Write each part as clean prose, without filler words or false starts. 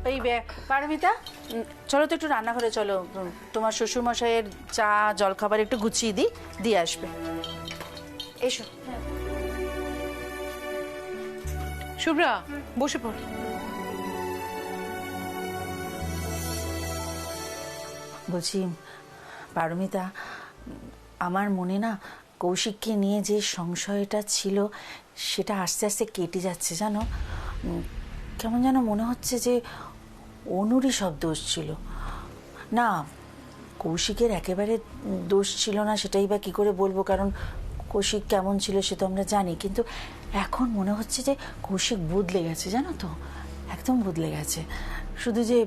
ওই পারমিতা, চলো তো একটু রান্নাঘরে চলো, তোমার শ্বশুরমশাইয়ের চা জলখাবার একটু গুছিয়ে দিয়ে আসবে। এসো। শুভ্রা, বসে পড়। বলছি পারমিতা, আমার মনে না কৌশিককে নিয়ে যে সংশয়টা ছিল সেটা আস্তে আস্তে কেটে যাচ্ছে জানো। কেমন যেন মনে হচ্ছে যে অনুরই সব দোষ ছিল। না, কৌশিকের একেবারে দোষ ছিল না সেটাই বা কী করে বলবো, কারণ কৌশিক কেমন ছিল সে তো আমরা জানি, কিন্তু এখন মনে হচ্ছে যে কৌশিক বদলে গেছে জানো তো, একদম বদলে গেছে। শুধু যে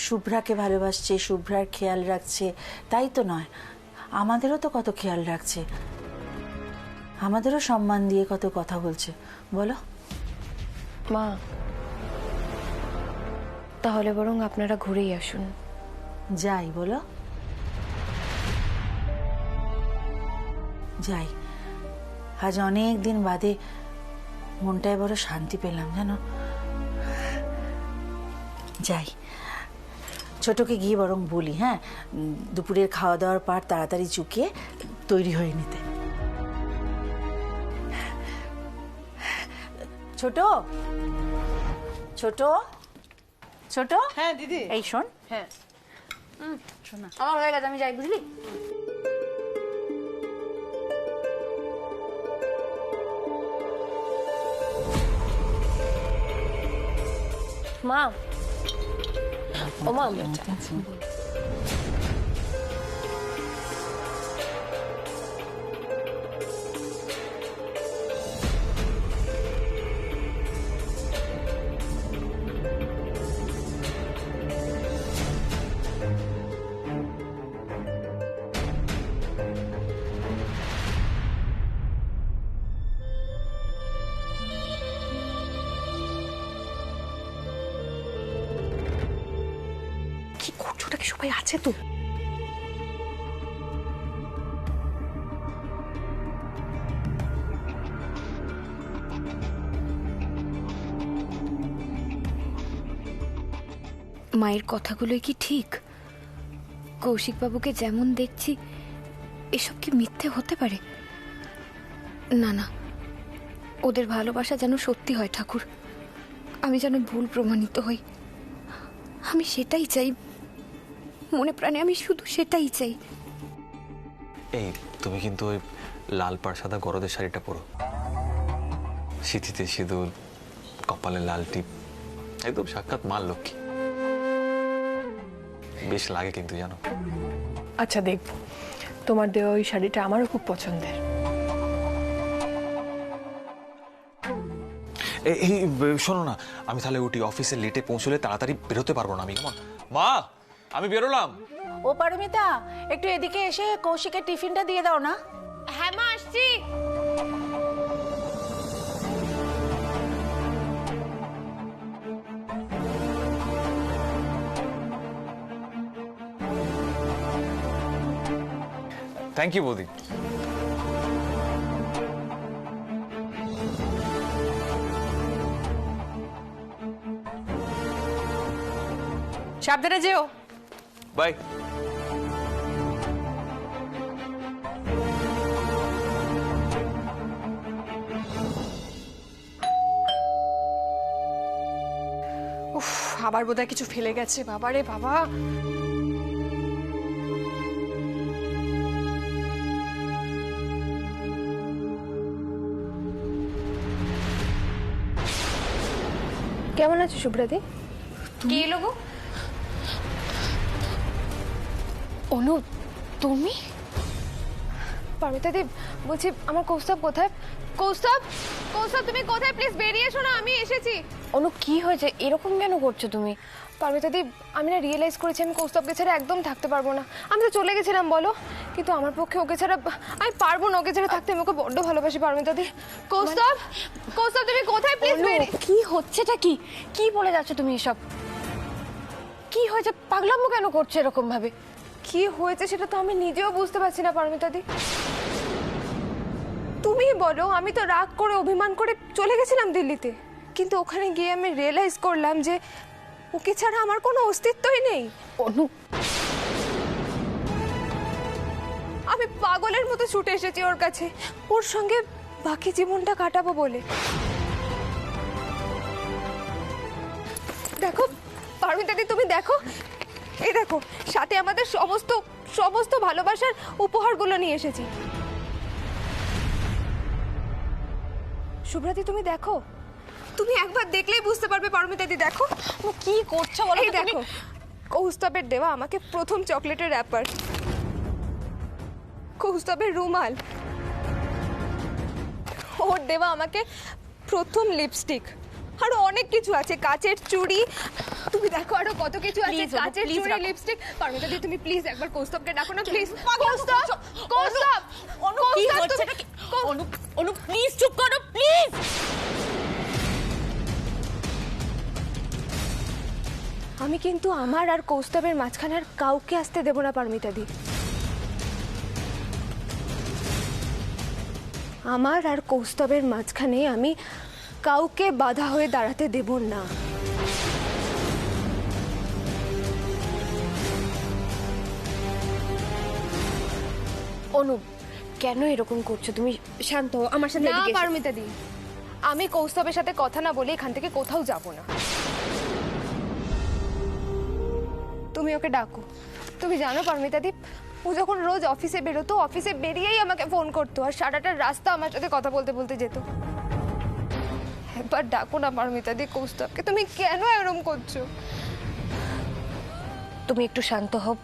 শুভ্রাকে ভালোবাসছে, শুভ্রার খেয়াল রাখছে তাই তো নয়, আমাদেরও তো কত খেয়াল রাখছে, আমাদেরও সম্মান দিয়ে কত কথা বলছে, বলো মা। তাহলে বরং আপনারা ঘুরেই আসুন। যাই বলো, যাই। আজ অনেক দিন বাদে মনটায় বড় শান্তি পেলাম জানো। যাই, ছোটকে গিয়ে বরং বলি, হ্যাঁ, দুপুরের খাওয়া দাওয়ার পার তাড়াতাড়ি চুকিয়ে তৈরি হয়ে নিতে। ছোট ছোট ছোট, হ্যাঁ দিদি। এই শোন। হ্যাঁ শোন না, আমার হয়ে গেছে, আমি যাই, বুঝলি? মা, ও মা, কি করছো? ওটা কি সবাই আছে তো? মায়ের কথাগুলোই কি ঠিক? কৌশিক বাবুকে যেমন দেখছি এসব কি মিথ্যে হতে পারে? না না, ওদের ভালোবাসা যেন সত্যি হয় ঠাকুর, আমি যেন ভুল প্রমাণিত হই। আমি সেটাই চাই, মনে প্রাণে আমি শুধু সেটাই চাই। এই তুমি কিন্তু ওই লাল পাড় সাদা গরদের শাড়িটা পরো, সিঁথিতে সিঁদুর, কপালে লাল টিপ, একদম সাক্ষাৎ মা লক্ষ্মী। বেশ লাগে কিন্তু জানো। আচ্ছা দেখবো, তোমার দেওয়া ওই শাড়িটা আমারও খুব পছন্দের। এই শোনো না, আমি তাহলে উঠি, অফিসে লেটে পৌঁছলে তাড়াতাড়ি বেরোতে পারবো না আমি। কেমন মা, আমি বেরোলাম। ও পারমিতা, একটু এদিকে এসে কৌশিকের টিফিনটা দিয়ে দাও না। হ্যাঁ মা, আসছি। থ্যাংক ইউ বৌদি। সাবধানে যেও। বাই। উফ, আবার বোধহয় কিছু ফেলে গেছে। বাবা রে বাবা। কেমন আছো শুভ্রাদি? কি এলো গো? অনু, তুমি? পারমিতাদি, বলছি আমার কৌস্তব কোথায়? কৌস্তব, কৌস্তব তুমি কোথায়? প্লিজ বেরিয়ে এসো না, আমি এসেছি। অনু, কি হয়েছে? এরকম কেন করছো তুমি? পারমিতাদি, আমি না রিয়েলাইজ করেছি আমি কৌস্তবকে ছাড়া একদম থাকতে পারবো না। আমি তো চলে গেছিলাম বলো, কিন্তু আমার পক্ষে ওকে ছাড়া আমি পারবো না। ওকে ছাড়া থাকতে আমি ওকে বড্ড ভালোবাসি পারমিতাদি। কৌস্তব, কৌস্তব তুমি কোথায়? প্লিজ কি হচ্ছেটা কি? কি বলে যাচ্ছ তুমি এসব? কি হয়েছে? পাগলামো কেন করছো এরকম ভাবে? কি হয়েছে সেটা তো আমি নিজেও বুঝতে পারছি না পারমিতাদি। তুমি বলো, আমি তো রাগ করে অভিমান করে চলে গেছিলাম দিল্লিতে, কিন্তু ওখানে গিয়ে আমি রিয়েলাইজ করলাম যে ওকে ছাড়া আমার কোনো অস্তিত্বই নেই। অনু, আমি পাগলের মতো ছুটে এসেছি ওর কাছে, ওর সঙ্গে বাকি জীবনটা কাটাবো বলে। দেখো পারমিতাদি, তুমি দেখো, এই দেখো সাথে আমাদের সমস্ত সমস্ত ভালোবাসার উপহারগুলো নিয়ে এসেছি। শুভ্রাদি তুমি দেখো, তুমি একবার দেখলেই বুঝতে পারবে পারমিতাদি। দেখো ও কি করছো বলো এই তো তুমি? দেখো, কৌস্তবের দেওয়া আমাকে প্রথম চকলেটের র্যাপার, কৌস্তবের রুমাল, ওর দেওয়া আমাকে প্রথম লিপস্টিক, আরো অনেক কিছু আছে, কাচের চুড়ি, তুমি দেখো আরো কত কিছু আছে, Please, অনু, কাচের please চুড়ি, রাখো। লিপস্টিক। পারমিতাদি তুমি প্লিজ একবার কৌস্তবকে ডাকো না, প্লিজ। কৌস্তব, কৌস্তব, অনু কি কৌস্তব, হচ্ছে? তুমি- অনু, অনু প্লিজ চুপ করো প্লিজ। আমি কিন্তু আমার আর কৌস্তবের মাঝখানে আর কাউকে আসতে দেব না পারমিতাদি। আমার আর কৌস্তবের মাঝখানে আমি কাউকে বাধা হয়ে দাঁড়াতে দেব না। অনু কেন এরকম করছো তুমি? শান্ত হও, আমার সাথে না এদিকে এসো। পারমিতাদি, আমি কৌস্তবের সাথে কথা না বলে এখান থেকে কোথাও যাব না। তুমি ওকে ডাকো। তুমি জানো পারমিতাদি, ও যখন রোজ অফিসে বেরোতো, অফিসে বেরিয়েই আমাকে ফোন করতো আর সারাটা রাস্তা আমার সাথে কথা বলতে বলতে যেত। একবার ডাকো না পারমিতাদি কৌস্তবকে, তুমি কেন এরকম করছো? তুমি একটু শান্ত হও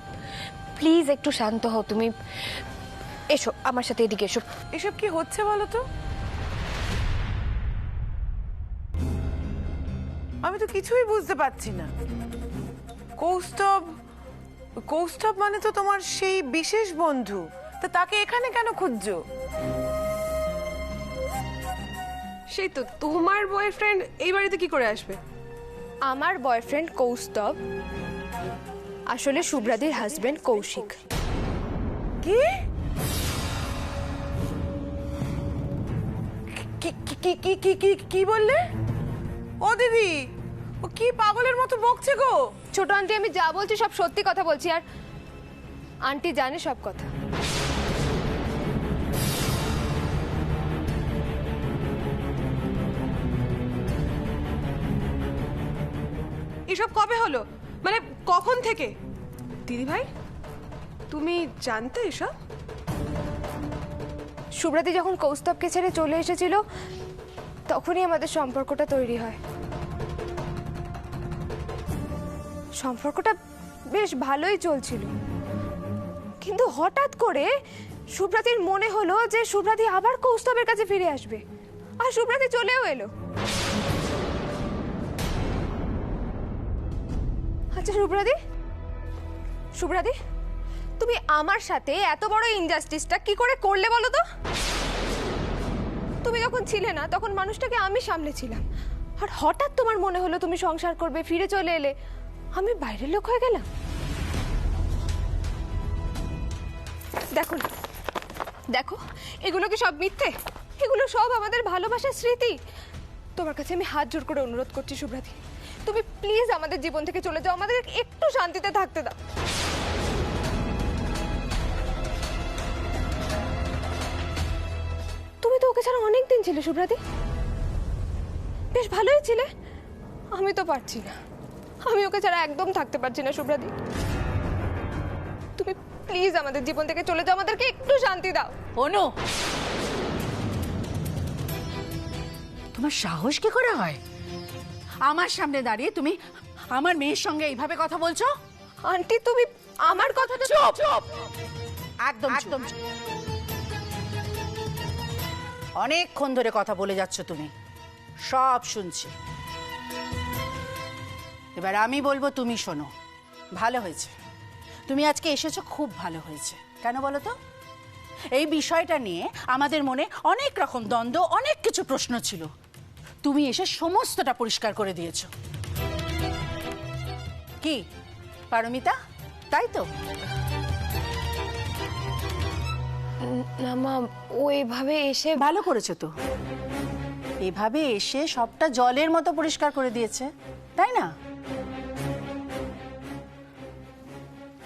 প্লিজ, একটু শান্ত হও তুমি। এসো আমার সাথে এদিকে এসো। এসব কি হচ্ছে বলো তো? আমি তো কিছুই বুঝতে পারছি না। কৌস্তব, কৌস্তব মানে তো তোমার সেই বিশেষ বন্ধু, তা তাকে এখানে কেন খুঁজছো? সেই তো, তোমার বয়ফ্রেন্ড এই বাড়িতে কি করে আসবে? আমার বয়ফ্রেন্ড কৌস্তব আসলে শুভ্রাদির হাজবেন্ড কৌশিক। কি কি কি কি কি কি কি বললে? ও দিদি, ও কি পাগলের মতো বকছে গো? ছোট আন্টি, আমি যা বলছি সব সত্যি কথা বলছি, আর আন্টি জানে সব কথা। এসব কবে হলো? মানে কখন থেকে? দিদি ভাই, তুমি জানতে এসব? শুভ্রাদি যখন কৌস্তবকে ছেড়ে চলে এসেছিল, তখনই আমাদের সম্পর্কটা তৈরি হয়। সম্পর্কটা বেশ ভালোই চলছিল, কিন্তু হঠাৎ করে শুভ্রাদির মনে হলো যে শুভ্রাদি আবার কৌস্তবের কাছে ফিরে আসবে, আর শুভ্রাদি চলেও এলো। আচ্ছা শুভ্রাদি, শুভ্রাদি তুমি আমার সাথে এত বড় ইনজাস্টিসটা কি করে করলে বলো তো? তুমি যখন ছিলে না তখন মানুষটাকে আমি সামলেছিলাম, আর হঠাৎ তোমার মনে হলো তুমি সংসার করবে, ফিরে চলে এলে, আমি বাইরের লোক হয়ে গেলাম। দেখো না, দেখো এগুলো কি সব মিথ্যে? এগুলো সব আমাদের ভালোবাসার স্মৃতি। তোমার কাছে আমি হাত জোড় করে অনুরোধ করছি শুভ্রাদি, তুমি প্লিজ আমাদের জীবন থেকে চলে যাও, আমাদের একটু শান্তিতে থাকতে দাও। তুমি তো ওকে ছাড়া অনেক দিন ছিলে শুভ্রাদি, বেশ ভালোই ছিলে। আমি তো পারছি না, আমি ওকে ছাড়া একদম থাকতে পারছি না শুভ্রাদি। তুমি প্লিজ আমাদের জীবন থেকে চলে যাও, আমাদেরকে একটু শান্তি দাও। অনু, তোমার সাহস কি করে হয় আমার সামনে দাঁড়িয়ে তুমি আমার মেয়ের সঙ্গে এইভাবে কথা বলছো? আন্টি তুমি আমার কথাটা চুপ, একদম একদম। অনেকক্ষণ ধরে কথা বলে যাচ্ছ তুমি, সব শুনছি। এবার আমি বলবো, তুমি শোনো। ভালো হয়েছে তুমি আজকে এসেছো, খুব ভালো হয়েছে। কেন বলো তো? এই বিষয়টা নিয়ে আমাদের মনে অনেক রকম দ্বন্দ্ব, অনেক কিছু প্রশ্ন ছিল। তুমি এসে সমস্তটা পরিষ্কার করে দিয়েছো। কি পারমিতা, তাই তো? না মা, ও এভাবে এসে ভালো করেছো তো, এভাবে এসে সবটা জলের মতো পরিষ্কার করে দিয়েছে, তাই না?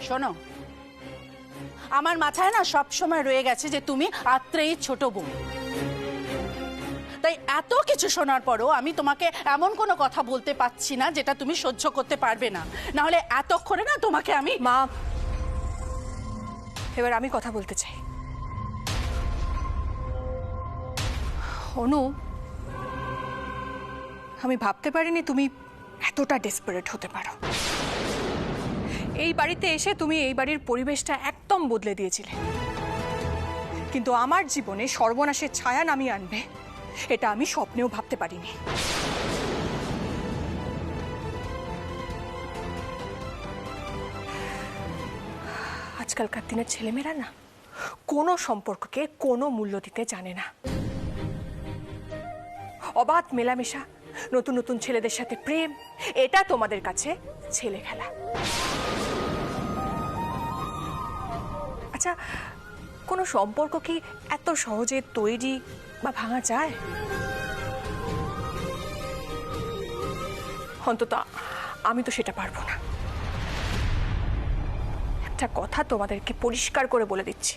শোনো, আমার মাথায় না সব সময় রয়ে গেছে যে তুমি আত্রেয়ী ছোট বউ। তাই এত কিছু শোনার পরও আমি তোমাকে এমন কোনো কথা বলতে পারছি না যেটা তুমি সহ্য করতে পারবে না, না হলে এতক্ষণে না তোমাকে আমি। মা, এবার আমি কথা বলতে চাই। অনু, আমি ভাবতে পারিনি তুমি এতটা ডেসপারেট হতে পারো। এই বাড়িতে এসে তুমি এই বাড়ির পরিবেশটা একদম বদলে দিয়েছিলে, কিন্তু আমার জীবনে সর্বনাশের ছায়া নামিয়ে আনবে এটা আমি স্বপ্নেও ভাবতে পারিনি। আজকালকার দিনের ছেলেমেয়েরা না কোনো সম্পর্ককে কোনো মূল্য দিতে জানে না। অবাধ মেলামেশা, নতুন নতুন ছেলেদের সাথে প্রেম, এটা তোমাদের কাছে ছেলে খেলা। আচ্ছা, কোনো সম্পর্ক কি এত সহজে তৈরি বা ভাঙা যায়? অন্তত আমি তো সেটা পারবো না। একটা কথা তোমাদেরকে পরিষ্কার করে বলে দিচ্ছি,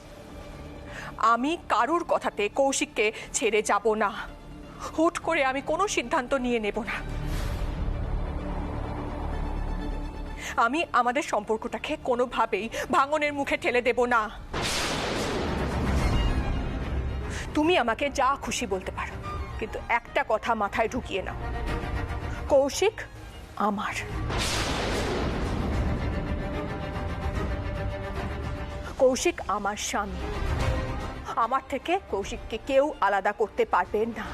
আমি কারুর কথাতে কৌশিককে ছেড়ে যাব না। হুট করে আমি কোনো সিদ্ধান্ত নিয়ে নেব না। আমি আমাদের সম্পর্কটাকে কোনোভাবেই ভাঙনের মুখে ঠেলে দেব না। তুমি আমাকে যা খুশি বলতে পারো, কিন্তু একটা কথা মাথায় ঢুকিয়ে নাও, কৌশিক আমার। কৌশিক আমার স্বামী। আমার থেকে কৌশিককে কেউ আলাদা করতে পারবে না।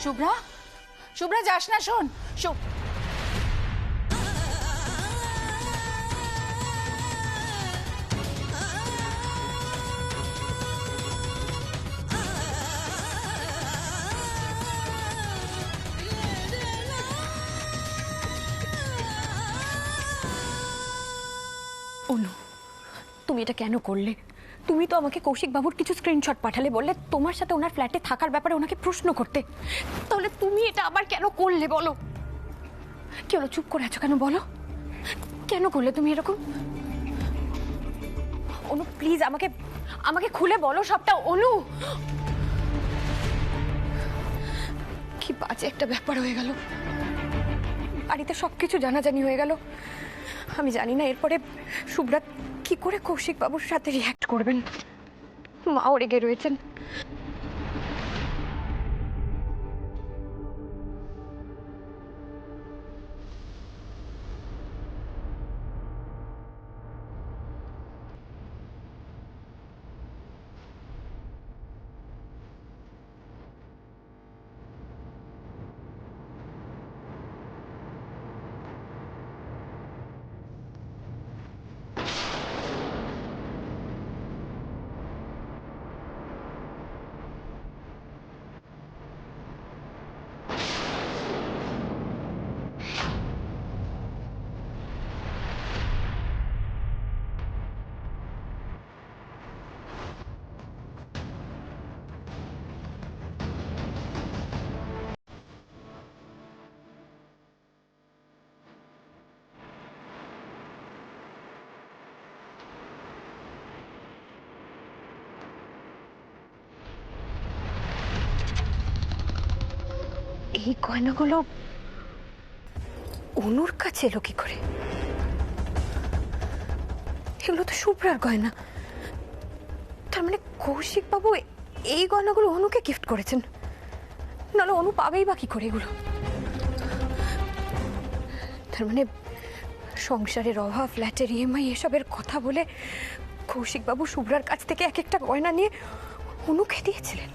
শুভ্রা, শুভ্রা যাস না, শোন। অনু, তুমি এটা কেন করলে? তুমি তো আমাকে কৌশিক বাবুর কিছু স্ক্রিনশট পাঠালে, বললে তোমার সাথে ওনার ফ্ল্যাটে থাকার ব্যাপারে ওনাকে প্রশ্ন করতে। তাহলে তুমি এটা আবার কেন করলে বলো? কি হলো, চুপ করে আছো কেন বলো? কেন করলে তুমি এরকম? অনু প্লিজ আমাকে আমাকে খুলে বলো সবটা। অনু, কি বাজে একটা ব্যাপার হয়ে গেল। বাড়িতে সবকিছু জানাজানি হয়ে গেল। আমি জানি না এরপরে শুভ্রা কি করে কৌশিক বাবুর সাথে রিঅ্যাক্ট করবেন। মাও রেগে রয়েছেন। এই গয়নাগুলো অনুর কাছে এলো কি করে? এগুলো তো শুভ্রার গয়না। তার মানে কৌশিক বাবু এই গয়নাগুলো অনুকে গিফট করেছেন, নাহলে অনু পাবেই বা কি করে এগুলো? তার মানে সংসারের অভাব, ফ্ল্যাটের ইএমআই এসবের কথা বলে কৌশিক বাবু শুভ্রার কাছ থেকে এক একটা গয়না নিয়ে অনুকে দিয়েছিলেন।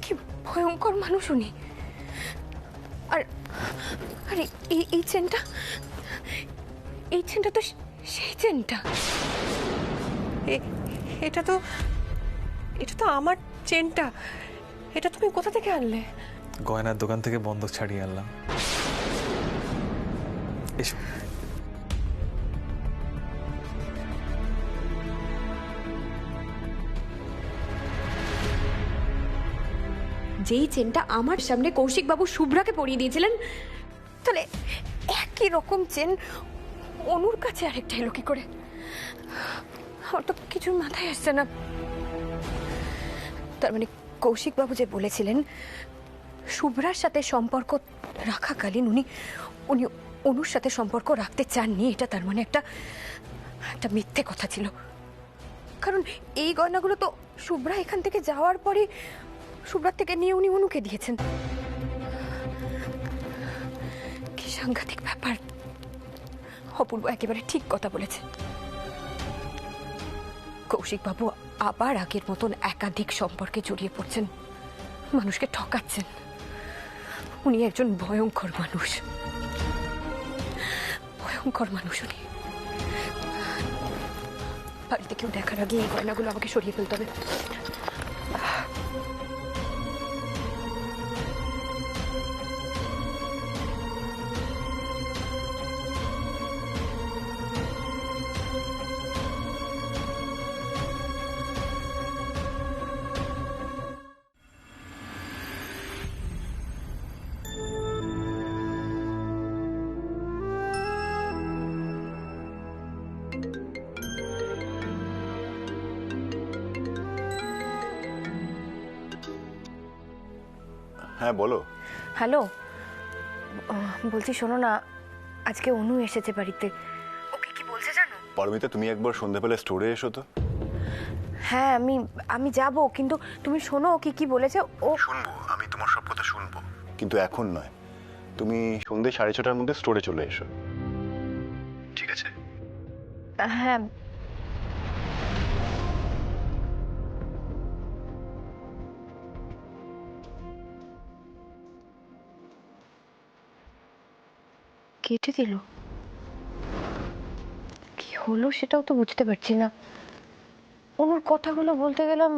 কি ভয়ঙ্কর মানুষ উনি। আর আরে এই চেনটা, এই চেনটা তো সেই চেনটা। এটা তো আমার চেনটা। এটা তুমি কোথা থেকে আনলে? গয়নার দোকান থেকে বন্ধক ছাড়িয়ে আনলাম। এসো। যেই চেনটা আমার সামনে কৌশিক বাবু শুভ্রাকে পরিয়ে দিয়েছিলেন, তাহলে একই রকম চেন অনুর কাছে আরেকটা এলো কি করে? আমার তো কিছু মাথায় আসছে না। তার মানে কৌশিক বাবু যে বলেছিলেন শুভ্রার সাথে সম্পর্ক রাখাকালীন উনি উনি অনুর সাথে সম্পর্ক রাখতে চাননি, এটা তার মানে একটা মিথ্যে কথা ছিল। কারণ এই গয়নাগুলো তো শুভ্রা এখান থেকে যাওয়ার পরে শুভ্রার থেকে নিয়ে উনি অনুকে দিয়েছেন। কি সাংঘাতিক ব্যাপার! অপূর্ব একেবারে ঠিক কথা বলেছে। কৌশিক বাবু আবার আগের মতন একাধিক সম্পর্কে জড়িয়ে পড়ছেন, মানুষকে ঠকাচ্ছেন। উনি একজন ভয়ঙ্কর মানুষ, ভয়ঙ্কর মানুষ উনি। বাড়িতে কেউ দেখার আগে এই গয়নাগুলো আমাকে সরিয়ে ফেলতে হবে। হ্যাঁ বলো। হ্যালো, বলছি শোনো না, আজকে অনু এসেছে বাড়িতে। ওকে কি বলছে জানো? পারমিতা, তুমি একবার সন্ধ্যাবেলা স্টোরে এসো তো। হ্যাঁ, আমি যাব, কিন্তু তুমি শোনো ও কি বলেছে। ও শুনবো, আমি তোমার সব কথা শুনবো, কিন্তু এখন নয়। তুমি সন্ধ্যে 6:30টার মধ্যে স্টোরে চলে এসো, ঠিক আছে? হ্যাঁ। কেটে দিল, কি হলো সেটাও তো বুঝতে পারছি না। ওর কথাগুলো বলতে গেলাম,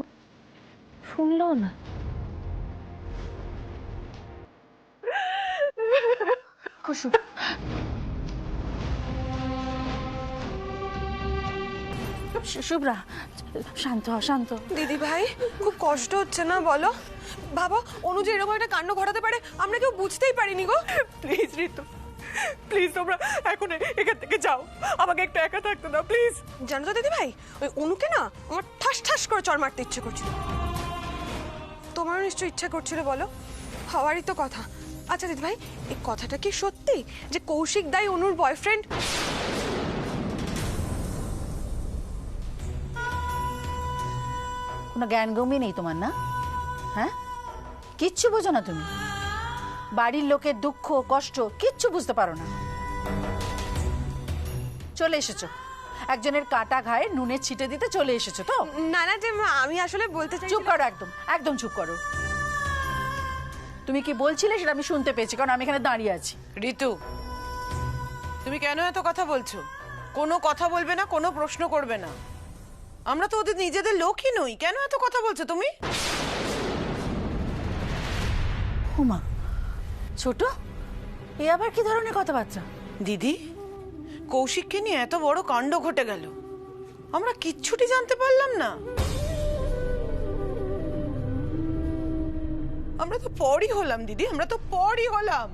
শুনলো না। শুভ্রা, শান্ত হ, শান্ত। দিদি ভাই, খুব কষ্ট হচ্ছে না বলো? বাবা, অনু যে এরকম একটা কাণ্ড ঘটাতে পারে আমরা কেউ বুঝতেই পারিনি গো। প্লিজ ঋতু, প্লিজ তোমরা এখন এখান থেকে যাও, আমাকে একটু একা থাকতে দাও প্লিজ। জানো তো দিদি ভাই, ওই অনুকে না আমার ঠাস ঠাস করে চড় মারতে ইচ্ছে করছিল। তোমারও নিশ্চয়ই ইচ্ছা করছিল, বলো? হওয়ারই তো কথা। আচ্ছা দিদি ভাই, এই কথাটা কি সত্যি যে কৌশিক দাই অনুর বয়ফ্রেন্ড? কোনো জ্ঞানগম্যই নেই তোমার, না? হ্যাঁ, কিচ্ছু বোঝো না তুমি। বাড়ির লোকের দুঃখ কষ্ট কিচ্ছু বুঝতে পারো না। চলে এসেছো একজনের কাটা ঘায়ে নুনের ছিটে দিতে, চলে এসেছো তো? না না, যে আমি আসলে বলতে চাই। চুপ করো, একদম একদম চুপ করো। তুমি কি বলছিলে সেটা আমি শুনতে পেয়েছি, কারণ আমি এখানে দাঁড়িয়ে আছি। ঋতু, তুমি কেন এত কথা বলছো? কোনো কথা বলবে না, কোনো প্রশ্ন করবে না। আমরা তো ওদের নিজেদের লোকই নই, কেন এত কথা বলছো তুমি? হুমা, ছোট, এ আবার কি ধরনের কথাবার্তা? দিদি, কৌশিককে নিয়ে এত বড় কাণ্ড ঘটে গেল, আমরা কিচ্ছুটি জানতে পারলাম না। আমরা তো পরই হলাম দিদি, আমরা তো পরই হলাম।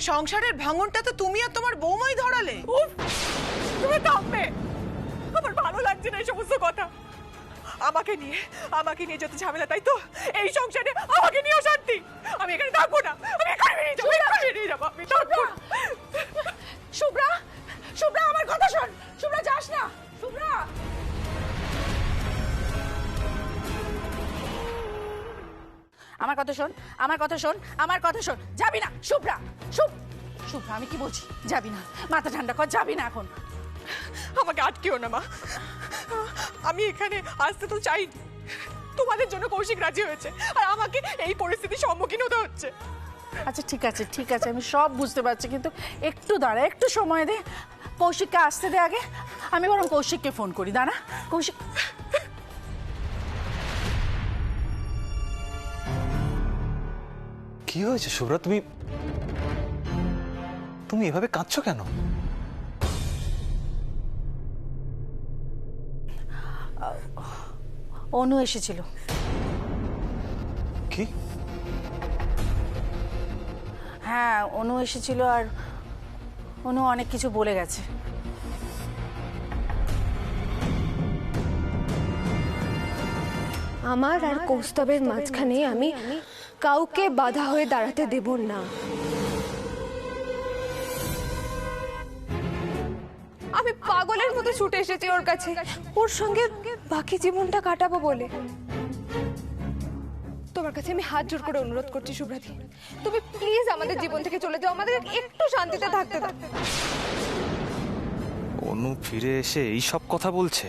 সংসারের ভাঙনটা তো তুমি আর তোমার বৌমাই ধরালে। তুমি থামবে, আমার ভালো লাগছে না এই সমস্ত কথা। আমাকে নিয়ে যত ঝামেলা, তাই তো? এই সংসারে আমাকে নিয়ে অশান্তি। আমি এখানে থাকবো না, আমি এখানে বেরিয়ে যাবো, এখানে বেরিয়ে যাবো, আমি থাকবো না। শুভ্রা, শুভ্রা আমার কথা শোন। শুভ্রা, যাস না শুভ্রা। আমার কথা শোন, আমার কথা শোন, আমার কথা শোন। যাবি না শুভ্রা, শুভ্রা, আমি কি বলছি, যাবি না। মাথা ঠান্ডা কর, যাবি না এখন। আমাকে আটকেও না মা, আমি এখানে আসতে তো চাই। তোমাদের জন্য কৌশিক রাজি হয়েছে, আর আমাকে এই পরিস্থিতির সম্মুখীন হতে হচ্ছে। আচ্ছা ঠিক আছে, ঠিক আছে, আমি সব বুঝতে পারছি, কিন্তু একটু দাঁড়া, একটু সময় দে। কৌশিককে আসতে দে আগে। আমি বরং কৌশিককে ফোন করি, দাঁড়া। কৌশিক, কি হয়েছে শুভ্রা? তুমি এভাবে কাঁদছো কেন? অনু এসেছিল। কি? হ্যাঁ, অনু এসেছিল আর অনু অনেক কিছু বলে গেছে। আমার আর কৌস্তবের মাঝখানে আমি কাউকে বাধা হয়ে দাঁড়াতে দেব না। আমি পাগলের মতো ছুটে এসেছি ওর কাছে, ওর সঙ্গে বাকি জীবনটা কাটাবো বলে। তোমার কাছে আমি হাত জোর করে অনুরোধ করছি শুভ্রাতি, তুমি প্লিজ আমাদের জীবন থেকে চলে যাও, আমাদের একটু শান্তিতে থাকতে দাও। অনু ফিরে এসে এই সব কথা বলছে?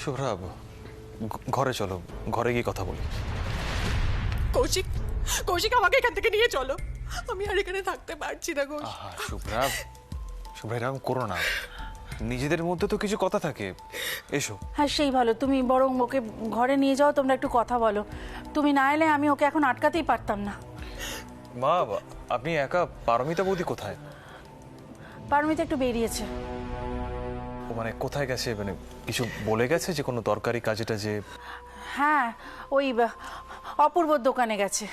শুভ্রা, ঘরে চলো, ঘরে গিয়ে কথা বলি। কৌশিক, কৌশিক আমাকে এখান থেকে নিয়ে চলো, আমি আর এখানে থাকতে পারছি না। ঘোষ, শুভ্রা, শুভ্রা এরকম করো না, নিজেদের মধ্যে তো কিছু কথা থাকে, এসো। হ্যাঁ, সেই ভালো, তুমি বরং ওকে ঘরে নিয়ে যাও, তোমরা একটু কথা বলো। তুমি না এলে আমি ওকে এখন আটকাতেই পারতাম না। মা, আপনি একা? পারমিতা বৌদি কোথায়? পারমিতা একটু বেরিয়েছে। ও মানে কোথায় গেছে? মানে কিছু বলে গেছে যে কোনো দরকারি কাজেটা যে? হ্যাঁ, ওই অপূর্বর দোকানে গেছে।